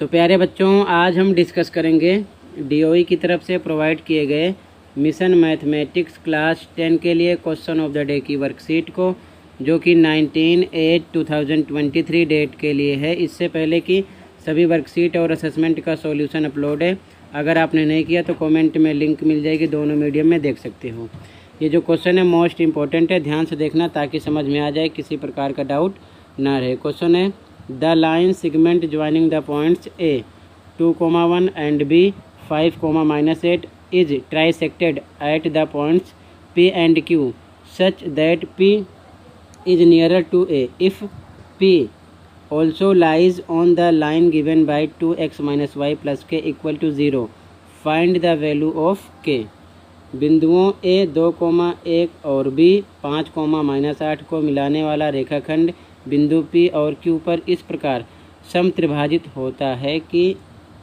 तो प्यारे बच्चों, आज हम डिस्कस करेंगे डीओई की तरफ से प्रोवाइड किए गए मिशन मैथमेटिक्स क्लास 10 के लिए क्वेश्चन ऑफ द डे की वर्कशीट को, जो कि 19/8/2023 डेट के लिए है। इससे पहले कि सभी वर्कशीट और असेसमेंट का सॉल्यूशन अपलोड है। अगर आपने नहीं किया तो कमेंट में लिंक मिल जाएगी, दोनों मीडियम में देख सकते हो। ये जो क्वेश्चन है मोस्ट इम्पॉर्टेंट है, ध्यान से देखना ताकि समझ में आ जाए, किसी प्रकार का डाउट ना रहे। क्वेश्चन है the line segment joining the points A 2,1 and B 5,-8 is trisected at the points P and Q such that P is nearer to A. If P also lies on the line given by 2x minus y plus k equal to 0, find the value of k. बिंदुओं A 2,1 और B 5,-8 को मिलाने वाला रेखाखंड बिंदु P और Q पर इस प्रकार समत्रिभाजित होता है कि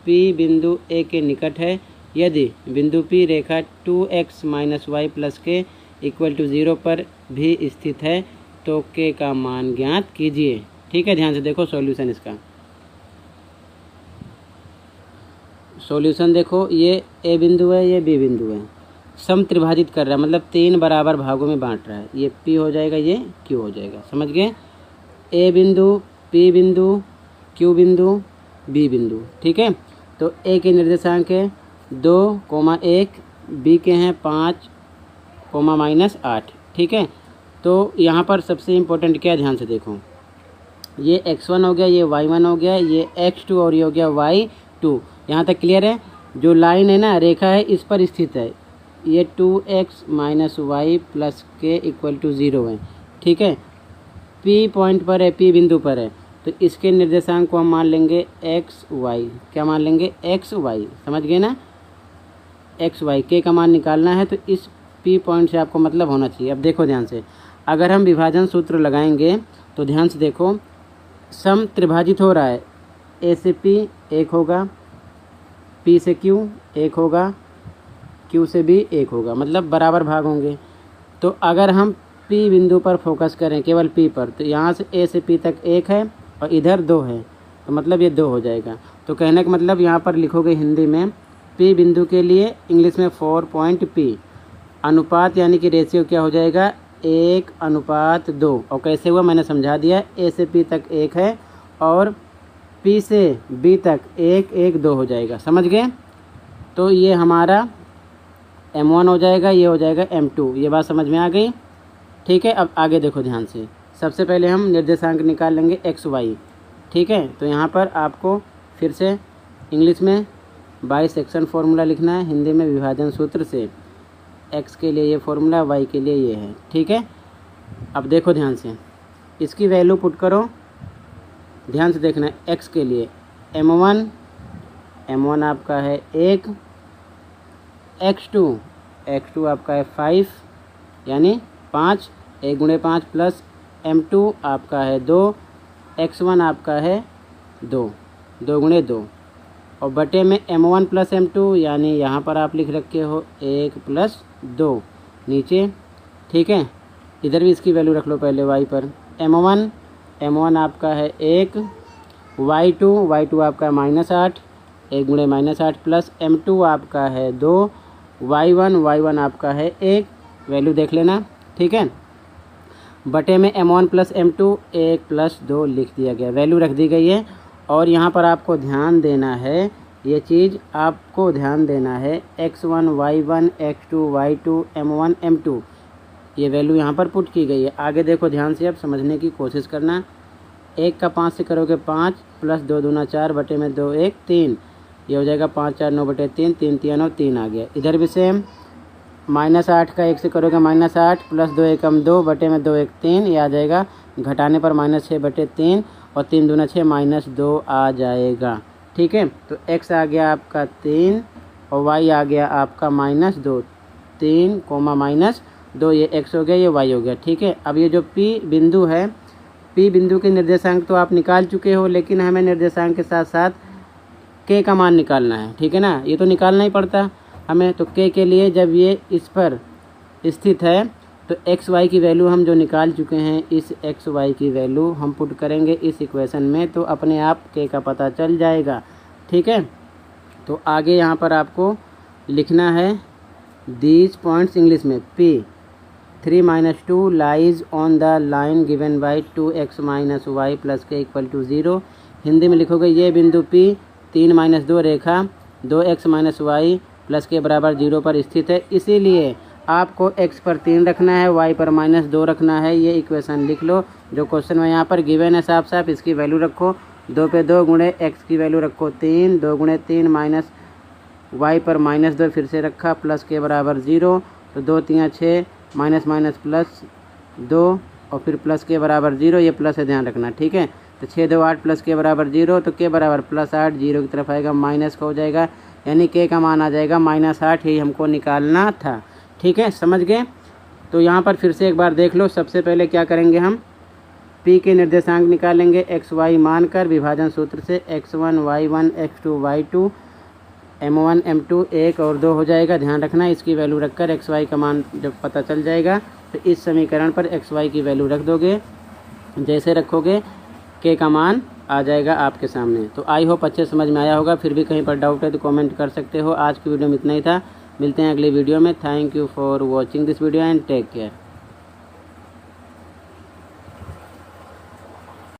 P बिंदु A के निकट है। यदि बिंदु P रेखा 2x माइनस वाई प्लस के इक्वल टू 0 पर भी स्थित है तो K का मान ज्ञात कीजिए। ठीक है, ध्यान से देखो सॉल्यूशन इसका। सॉल्यूशन देखो, ये A बिंदु है, ये B बिंदु है, समत्रिभाजित कर रहा है, मतलब 3 बराबर भागों में बांट रहा है। ये P हो जाएगा, ये Q हो जाएगा। समझ गए? A बिंदु, P बिंदु, Q बिंदु, B बिंदु। ठीक है, तो A के निर्देशांक है 2,1, B के हैं 5,-8। ठीक है, तो यहाँ पर सबसे इम्पोर्टेंट क्या है, ध्यान से देखो। ये x1 हो गया, ये y1 हो गया, ये x2 और ये हो गया y2। यहाँ तक क्लियर है? जो लाइन है ना, रेखा है, इस पर स्थित है। ये 2x माइनस वाई प्लस के इक्वल टू 0 है। ठीक है, P पॉइंट पर है, P बिंदु पर है, तो इसके निर्देशांक को हम मान लेंगे x y। क्या मान लेंगे? x y। समझ गए ना? x y। K का मान निकालना है, तो इस P पॉइंट से आपको मतलब होना चाहिए। अब देखो ध्यान से, अगर हम विभाजन सूत्र लगाएंगे तो ध्यान से देखो, सम त्रिभाजित हो रहा है। A से P 1 होगा, P से Q 1 होगा, Q से B 1 होगा, मतलब बराबर भाग होंगे। तो अगर हम P बिंदु पर फोकस करें, केवल P पर, तो यहाँ से A से P तक 1 है और इधर 2 है, तो मतलब ये 2 हो जाएगा। तो कहने का मतलब यहाँ पर लिखोगे हिंदी में P बिंदु के लिए, इंग्लिश में 4.P अनुपात, यानी कि रेशियो क्या हो जाएगा? 1:2। और कैसे हुआ मैंने समझा दिया। A से P तक 1 है और P से B तक 1:2 हो जाएगा। समझ गए? तो ये हमारा M1 हो जाएगा, ये हो जाएगा M2। ये बात समझ में आ गई? ठीक है, अब आगे देखो ध्यान से। सबसे पहले हम निर्देशांक निकाल लेंगे x y। ठीक है, तो यहाँ पर आपको फिर से इंग्लिश में बाइसेक्शन फार्मूला लिखना है, हिंदी में विभाजन सूत्र से। x के लिए ये फार्मूला, y के लिए ये है। ठीक है, अब देखो ध्यान से, इसकी वैल्यू पुट करो। ध्यान से देखना है, x के लिए M1 आपका है 1, x2 आपका है 5 यानी 5, 1 × 5 प्लस M2 आपका है 2, x1 आपका है 2 × 2 और बटे में M1 प्लस M2, यानी यहाँ पर आप लिख रखे हो 1 + 2 नीचे। ठीक है, इधर भी इसकी वैल्यू रख लो पहले y पर। M1 आपका है 1, y2 आपका है -8, 1 × -8 प्लस M2 आपका है 2, y1 आपका है 1, वैल्यू देख लेना। ठीक है, बटे में M1 प्लस M2 1 + 2 लिख दिया गया, वैल्यू रख दी गई है। और यहाँ पर आपको ध्यान देना है, ये चीज़ आपको ध्यान देना है, x1 y1 x2 y2 M1 M2, ये वैल्यू यहाँ पर पुट की गई है। आगे देखो ध्यान से, अब समझने की कोशिश करना। 1 का 5 से करोगे 5 प्लस 2 दूना 4 बटे में 2 1 3, ये हो जाएगा 5 4 9 बटे 3, 3 3 9 3 आ गया। इधर भी सेम, -8 का 1 से करोगे -8 प्लस 2 1 2 बटे में 2 1 3, ये आ जाएगा। घटाने पर -6 बटे 3 और 3 दूना 6 -2 आ जाएगा। ठीक है, तो x आ गया आपका 3 और y आ गया आपका -2, 3, -2, ये x हो गया, ये y हो गया। ठीक है, अब ये जो P बिंदु है, P बिंदु के निर्देशांक तो आप निकाल चुके हो, लेकिन हमें निर्देशांक के साथ साथ K का मान निकालना है। ठीक है ना, ये तो निकालना ही पड़ता हमें। तो K के लिए जब ये इस पर स्थित है तो एक्स वाई की वैल्यू हम जो निकाल चुके हैं, इस एक्स वाई की वैल्यू हम पुट करेंगे इस इक्वेशन में, तो अपने आप के का पता चल जाएगा। ठीक है। तो आगे यहाँ पर आपको लिखना है दीज पॉइंट्स इंग्लिश में। P 3 - 2 lies on the line given by 2x - y plus के इक्वल टू 0। हिंदी में लिखोगे ये बिंदु P 3 - 2 रेखा 2x - y प्लस के बराबर 0 पर स्थित है, इसीलिए आपको x पर 3 रखना है, y पर -2 रखना है। ये इक्वेशन लिख लो जो क्वेश्चन में यहाँ पर गिवन है, साफ साफ इसकी वैल्यू रखो। 2 पे 2 गुणे x की वैल्यू रखो 3, 2 गुणे 3 माइनस y पर -2 फिर से रखा प्लस के बराबर 0। तो 2 3 6 माइनस माइनस प्लस 2 और फिर प्लस के बराबर 0, ये प्लस है ध्यान रखना, ठीक है। तो 6 2 8 प्लस के बराबर 0, तो के बराबर +8, 0 की तरफ आएगा माइनस का हो जाएगा, यानी के का मान आ जाएगा -8। यही हमको निकालना था, ठीक है, समझ गए। तो यहाँ पर फिर से एक बार देख लो। सबसे पहले क्या करेंगे हम, P के निर्देशांक निकालेंगे x y मानकर विभाजन सूत्र से। x1 y1 x2 y2 m1 m2 1 और 2 हो जाएगा, ध्यान रखना। इसकी वैल्यू रखकर x y का मान जब पता चल जाएगा तो इस समीकरण पर x y की वैल्यू रख दोगे। जैसे रखोगे k का मान आ जाएगा आपके सामने। तो आई होप अच्छे समझ में आया होगा। फिर भी कहीं पर डाउट है तो कमेंट कर सकते हो। आज की वीडियो में इतना ही था, मिलते हैं अगली वीडियो में। Thank you for watching this video and take care.